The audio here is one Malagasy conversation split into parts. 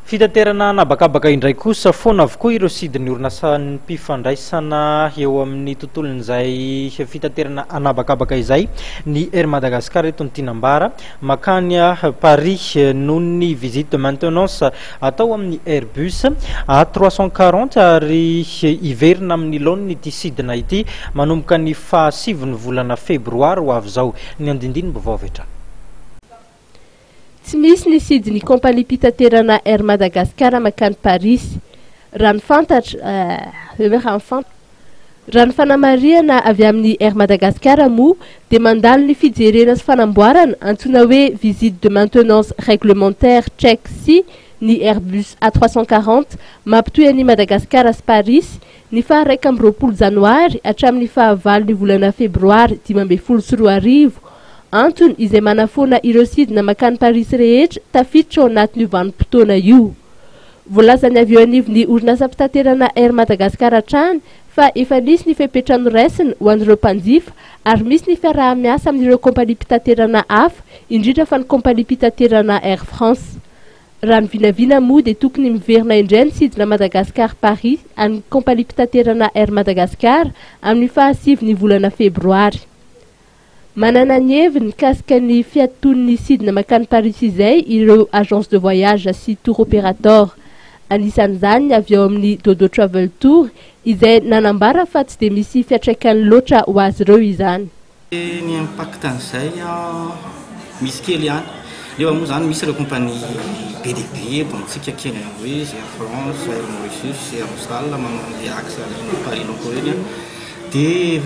Fitaterana anabakabaka indray kosa foana avokoa ireo sidiny orinasan'ny mpifandraisana eo amin'ny tontolon'izay fitaterana anabakabaka izay ny Air Madagascar eto ny Tinambara makany Paris noho ny visite de maintenance atao amin'ny Airbus A340 ary iverina amin'ny laoniny ity sidina ity manomboka ny fahasivy ny volana febroary ho avy izao ny andindiny vaovatra. Tsy misy ny sidiny kompani pitaterana Air Madagascar makany Paris. Raha ny fanamariana avy amin'ny Air Madagascar moa dia mandalo ny fijerena sy fanamboarana antsoina hoe visite de maintenance réglementaire check sy ny Airbus A340 mampitohy an'i Madagascar sy Paris ny faha 20 janoary hatramin'ny faha 9 volana febroary 2024. Antony izay manafoana ireo sidina makany Paris rehetra tafiditra ao anatin'io vanim-potoana io. Voalaza ny avy eo anivon'ny orinasa mpitaterana Air Madagascar hatrany fa efa nisy ny fepetrano raisiny ho an'ireo mpanjifa ary misy ny fiaraha-miasa amin'ireo kompani pitaterana hafa indrindra fa ny kompani pitaterana Air France. Raha ny vinavina moa dia tokony miverina indray ny sidina Madagascar Paris amin'ny kompani pitaterana Air Madagascar amin'ny fahasivy ny volana febroary. Manana ny heviny mikasika ny fiatoan'ny sidina makany Paris izay ireo agence de voyage sy tour opérateur. Anisan'izany avy eo amin'ny Dodo Travel Tour izay nanambara fa tsy dia misy fiatraikany loatra ho azy ireo izany. Ny impact an'izay misy kely ihany. Rehefa moa zany misy ireo kompani be dia be bontsika kely hoe Air France, Air Mauritius, Air Austral, mandeha axe Paris locaux reny dia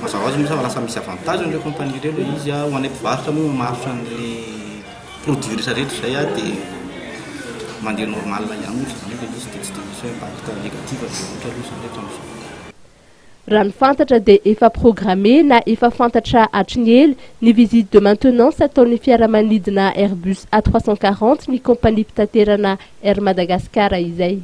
mazava ho azy moa lasa misy avantage ireo kompani ireo izy ho anay mpivarotra moa marotra an'ilay produit rehetra izay dia mandeha normal ihany zany hoe izy dia tsy dia misy impact négatif loatra aloha izany eto amin'izao. Raha ny fantatra dia efa programme na efa fantatra hatriny ela ny visite de maintenance ataon'ny fiaramanidina Airbus A340 ny kompani pitaterana Air Madagascar izay.